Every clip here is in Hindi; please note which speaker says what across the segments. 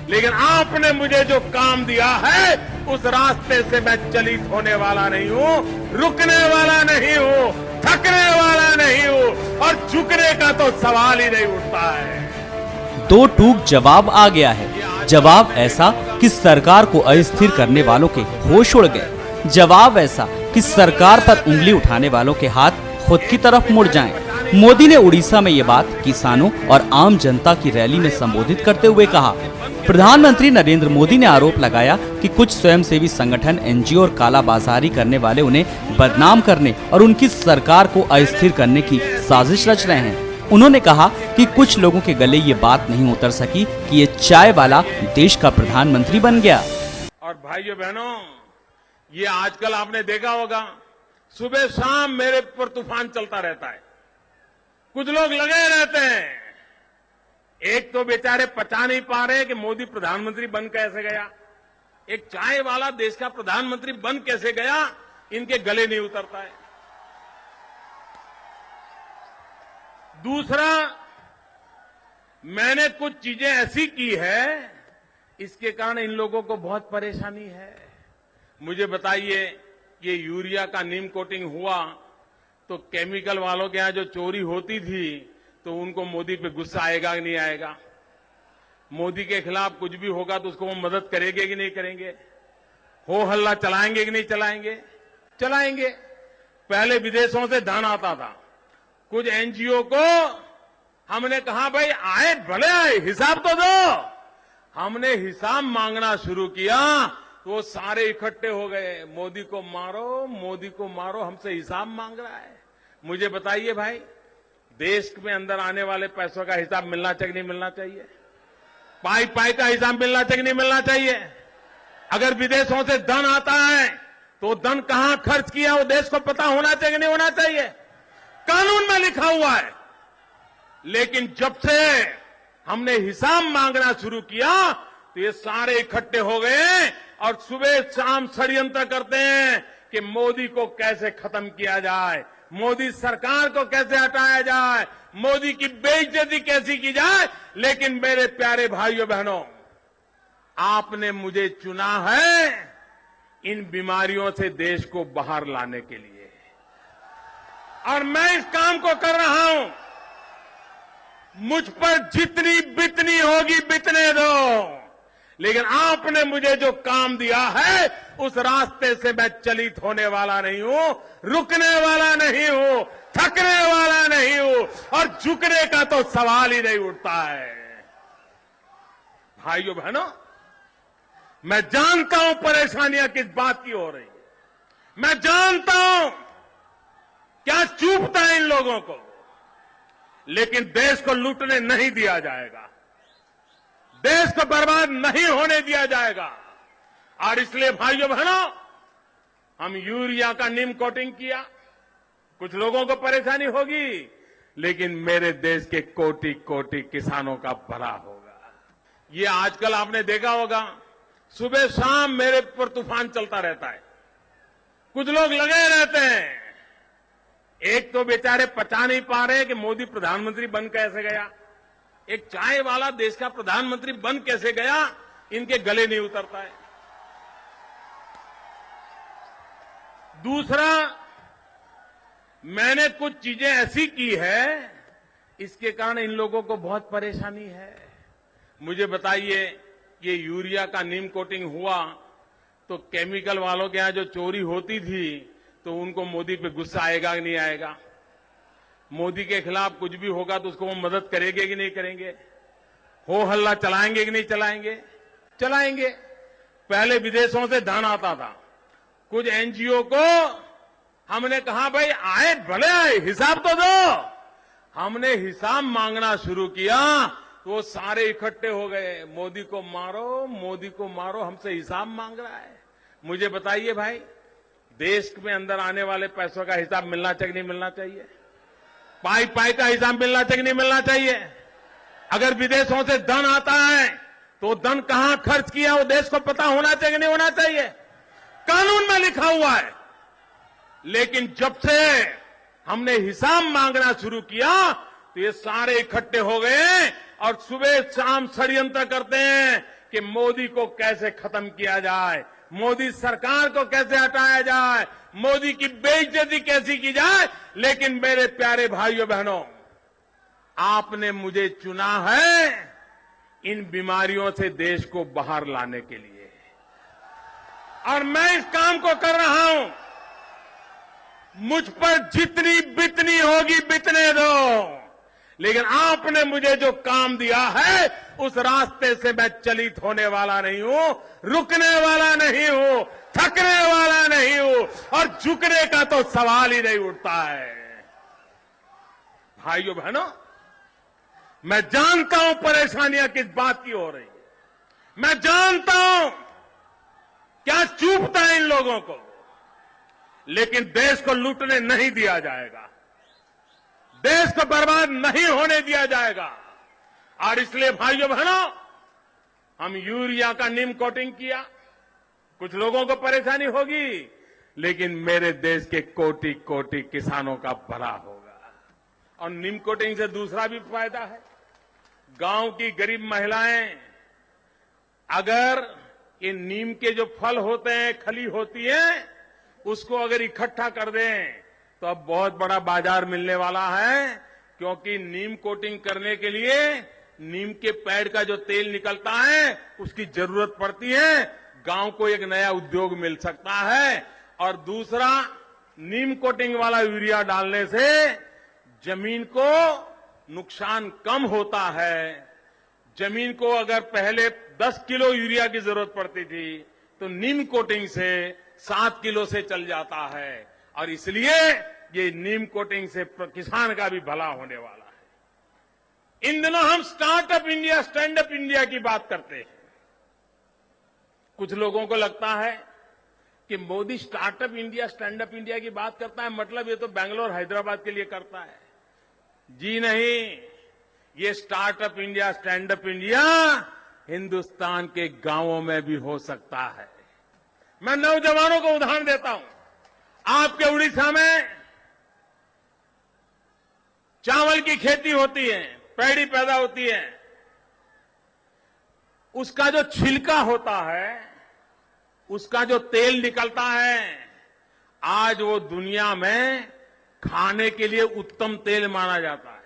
Speaker 1: लेकिन आपने मुझे जो काम दिया है उस रास्ते से मैं चलित होने वाला नहीं हूं, रुकने वाला नहीं हूं, थकने वाला नहीं हूं और झुकने का तो सवाल ही नहीं उठता है।
Speaker 2: दो टूक जवाब आ गया है। जवाब ऐसा कि सरकार को अस्थिर करने वालों के होश उड़ गए। जवाब ऐसा कि सरकार पर उंगली उठाने वालों के हाथ खुद की तरफ मुड़ जाएं। मोदी ने उड़ीसा में ये बात किसानों और आम जनता की रैली में संबोधित करते हुए कहा। प्रधानमंत्री नरेंद्र मोदी ने आरोप लगाया कि कुछ स्वयंसेवी संगठन, एनजीओ और कालाबाजारी करने वाले उन्हें बदनाम करने और उनकी सरकार को अस्थिर करने की साजिश रच रहे हैं। उन्होंने कहा कि कुछ लोगों के गले ये बात नहीं उतर सकी कि ये चाय वाला देश का प्रधानमंत्री बन गया।
Speaker 1: और भाइयों बहनों, ये आजकल आपने देखा होगा, सुबह शाम मेरे पर तूफान चलता रहता है। कुछ लोग लगे रहते हैं, एक तो बेचारे पचा नहीं पा रहे कि मोदी प्रधानमंत्री बन कैसे गया, एक चाय वाला देश का प्रधानमंत्री बन कैसे गया, इनके गले नहीं उतरता है। दूसरा, मैंने कुछ चीजें ऐसी की है, इसके कारण इन लोगों को बहुत परेशानी है। मुझे बताइए, ये यूरिया का नीम कोटिंग हुआ तो केमिकल वालों के यहां जो चोरी होती थी तो उनको मोदी पे गुस्सा आएगा कि नहीं आएगा? मोदी के खिलाफ कुछ भी होगा तो उसको वो मदद करेंगे कि नहीं करेंगे? हो हल्ला चलाएंगे कि नहीं चलाएंगे? चलाएंगे। पहले विदेशों से धन आता था, कुछ एनजीओ को हमने कहा भाई आए भले आए, हिसाब तो दो। हमने हिसाब मांगना शुरू किया तो वो सारे इकट्ठे हो गए, मोदी को मारो, मोदी को मारो, हमसे हिसाब मांग रहा है। मुझे बताइए भाई, देश में अंदर आने वाले पैसों का हिसाब मिलना चाहिए नहीं मिलना चाहिए? पाई पाई का हिसाब मिलना चाहिए नहीं मिलना चाहिए? अगर विदेशों से धन आता है तो धन कहां खर्च किया वो देश को पता होना चाहिए नहीं होना चाहिए? कानून में लिखा हुआ है। लेकिन जब से हमने हिसाब मांगना शुरू किया तो ये सारे इकट्ठे हो गए और सुबह शाम षड्यंत्र करते हैं कि मोदी को कैसे खत्म किया जाए, मोदी सरकार को कैसे हटाया जाए, मोदी की बेइज्जती कैसी की जाए। लेकिन मेरे प्यारे भाइयों बहनों, आपने मुझे चुना है इन बीमारियों से देश को बाहर लाने के लिए, और मैं इस काम को कर रहा हूं। मुझ पर जितनी बितनी होगी बितने दो, लेकिन आपने मुझे जो काम दिया है उस रास्ते से मैं चलित होने वाला नहीं हूं, रुकने वाला नहीं हूं, थकने वाला नहीं हूं और झुकने का तो सवाल ही नहीं उठता है। भाइयों बहनों, मैं जानता हूं परेशानियां किस बात की हो रही है, मैं जानता हूं क्या चूभता है इन लोगों को, लेकिन देश को लूटने नहीं दिया जाएगा, देश को बर्बाद नहीं होने दिया जाएगा। और इसलिए भाइयों बहनों, हम यूरिया का नीम कोटिंग किया, कुछ लोगों को परेशानी होगी, लेकिन मेरे देश के कोटि कोटि किसानों का भला होगा। ये आजकल आपने देखा होगा, सुबह शाम मेरे पर तूफान चलता रहता है। कुछ लोग लगे रहते हैं, एक तो बेचारे पचा नहीं पा रहे कि मोदी प्रधानमंत्री बन कैसे गया, एक चाय वाला देश का प्रधानमंत्री बन कैसे गया, इनके गले नहीं उतरता है। दूसरा, मैंने कुछ चीजें ऐसी की है, इसके कारण इन लोगों को बहुत परेशानी है। मुझे बताइए, ये यूरिया का नीम कोटिंग हुआ तो केमिकल वालों के यहां जो चोरी होती थी तो उनको मोदी पे गुस्सा आएगा कि नहीं आएगा? मोदी के खिलाफ कुछ भी होगा तो उसको वो मदद करेंगे कि नहीं करेंगे? हो हल्ला चलाएंगे कि नहीं चलाएंगे? चलाएंगे। पहले विदेशों से धन आता था, कुछ एनजीओ को हमने कहा भाई आए भले आए, हिसाब तो दो। हमने हिसाब मांगना शुरू किया तो वो सारे इकट्ठे हो गए, मोदी को मारो, मोदी को मारो, हमसे हिसाब मांग रहा है। मुझे बताइए भाई, देश में अंदर आने वाले पैसों का हिसाब मिलना चाहिए नहीं मिलना चाहिए? पाई पाई का हिसाब मिलना चाहिए नहीं मिलना चाहिए? अगर विदेशों से धन आता है तो धन कहां खर्च किया वो देश को पता होना चाहिए नहीं होना चाहिए? कानून में लिखा हुआ है। लेकिन जब से हमने हिसाब मांगना शुरू किया तो ये सारे इकट्ठे हो गए और सुबह शाम षड्यंत्र करते हैं कि मोदी को कैसे खत्म किया जाए, मोदी सरकार को कैसे हटाया जाए, मोदी की बेइज्जती कैसी की जाए। लेकिन मेरे प्यारे भाइयों बहनों, आपने मुझे चुना है इन बीमारियों से देश को बाहर लाने के लिए, और मैं इस काम को कर रहा हूं। मुझ पर जितनी बितनी होगी बितने दो, लेकिन आपने मुझे जो काम दिया है उस रास्ते से मैं चलित होने वाला नहीं हूं, रुकने वाला नहीं हूं, थकने वाला नहीं हूं, और झुकने का तो सवाल ही नहीं उठता है। भाइयों बहनों, मैं जानता हूं परेशानियां किस बात की हो रही है, मैं जानता हूं क्या चूभता है इन लोगों को, लेकिन देश को लूटने नहीं दिया जाएगा, देश को बर्बाद नहीं होने दिया जाएगा। और इसलिए भाइयों बहनों, हम यूरिया का नीम कोटिंग किया। कुछ लोगों को परेशानी होगी, लेकिन मेरे देश के कोटि कोटि किसानों का भला होगा। और नीम कोटिंग से दूसरा भी फायदा है। गांव की गरीब महिलाएं अगर ये नीम के जो फल होते हैं, खली होती है, उसको अगर इकट्ठा कर दें तो अब बहुत बड़ा बाजार मिलने वाला है। क्योंकि नीम कोटिंग करने के लिए नीम के पेड़ का जो तेल निकलता है उसकी जरूरत पड़ती है। गांव को एक नया उद्योग मिल सकता है। और दूसरा, नीम कोटिंग वाला यूरिया डालने से जमीन को नुकसान कम होता है। जमीन को अगर पहले 10 किलो यूरिया की जरूरत पड़ती थी तो नीम कोटिंग से 7 किलो से चल जाता है। और इसलिए ये नीम कोटिंग से किसान का भी भला होने वाला है। इन दिनों हम startup India, stand up India की बात करते हैं। कुछ लोगों को लगता है कि Modi startup India, stand up India की बात करता है, मतलब ये तो बेंगलोर, हैदराबाद के लिए करता है। जी नहीं, ये startup India, stand up India Hindustan के गांवों में भी हो सकता है। मैं नौजवानों को उदाहरण देता हूं। आपके उड़ीसा में चावल की खेती होती है, पैडी पैदा होती है। उसका जो छिलका होता है, उसका जो तेल निकलता है, आज वो दुनिया में खाने के लिए उत्तम तेल माना जाता है।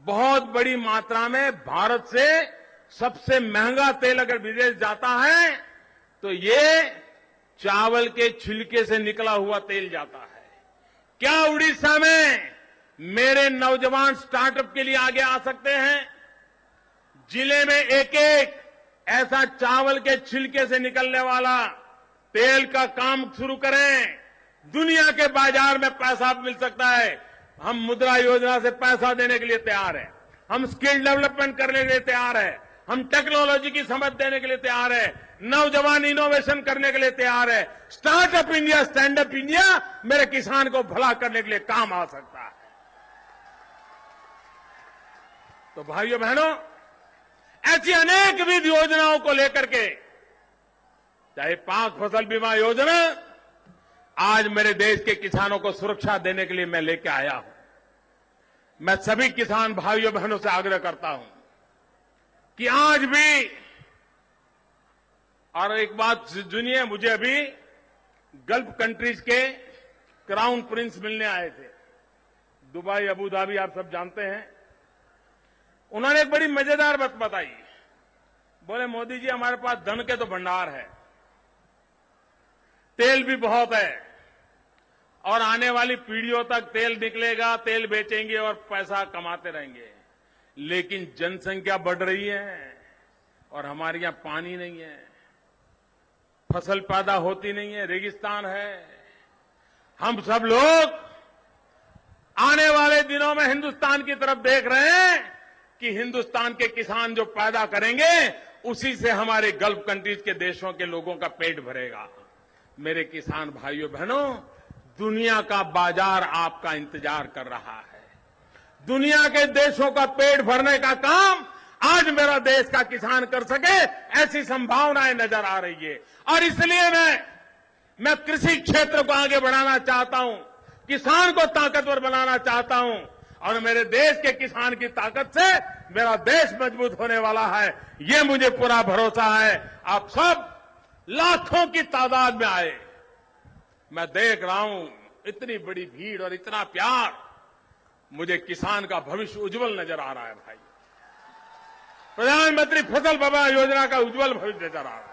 Speaker 1: बहुत बड़ी मात्रा में भारत से सबसे महंगा तेल अगर विदेश जाता है तो ये चावल के छिलके से निकला हुआ तेल जाता है। क्या उड़ीसा में मेरे नौजवान स्टार्टअप के लिए आगे आ सकते हैं? जिले में एक एक ऐसा चावल के छिलके से निकलने वाला तेल का काम शुरू करें। दुनिया के बाजार में पैसा मिल सकता है। हम मुद्रा योजना से पैसा देने के लिए तैयार हैं। हम स्किल डेवलपमेंट करने के लिए तैयार हैं। हम टेक्नोलॉजी की समझ देने के लिए तैयार है। नौजवान इनोवेशन करने के लिए तैयार है। Startup India, stand up India मेरे किसान को भला करने के लिए काम आ सकता है। तो भाइयों बहनों, ऐसी अनेक विविध योजनाओं को लेकर के, चाहे पाक फसल बीमा योजना, आज मेरे देश के किसानों को सुरक्षा देने के लिए मैं लेके आया हूं। मैं सभी किसान भाइयों बहनों से आग्रह करता हूं कि आज भी, और एक बात सुनिए, मुझे अभी गल्फ कंट्रीज के क्राउन प्रिंस मिलने आए थे, दुबई, अबू धाबी, आप सब जानते हैं। उन्होंने एक बड़ी मजेदार बात बताई। बोले, मोदी जी हमारे पास धन के तो भंडार है, तेल भी बहुत है, और आने वाली पीढ़ियों तक तेल निकलेगा, तेल बेचेंगे और पैसा कमाते रहेंगे। लेकिन जनसंख्या बढ़ रही है और हमारे यहां पानी नहीं है, फसल पैदा होती नहीं है, रेगिस्तान है। हम सब लोग आने वाले दिनों में हिंदुस्तान की तरफ देख रहे हैं कि हिंदुस्तान के किसान जो पैदा करेंगे उसी से हमारे गल्फ कंट्रीज के देशों के लोगों का पेट भरेगा। मेरे किसान भाइयों बहनों, दुनिया का बाजार आपका इंतजार कर रहा है। दुनिया के देशों का पेट भरने का काम आज मेरा देश का किसान कर सके, ऐसी संभावनाएं नजर आ रही है। और इसलिए मैं कृषि क्षेत्र को आगे बढ़ाना चाहता हूं, किसान को ताकतवर बनाना चाहता हूं, और मेरे देश के किसान की ताकत से मेरा देश मजबूत होने वाला है, ये मुझे पूरा भरोसा है। आप सब लाखों की तादाद में आए, मैं देख रहा हूं इतनी बड़ी भीड़ और इतना प्यार, मुझे किसान का भविष्य उज्जवल नजर आ रहा है भाई। प्रधानमंत्री फसल बीमा योजना का उज्जवल भविष्य नजर आ रहा है।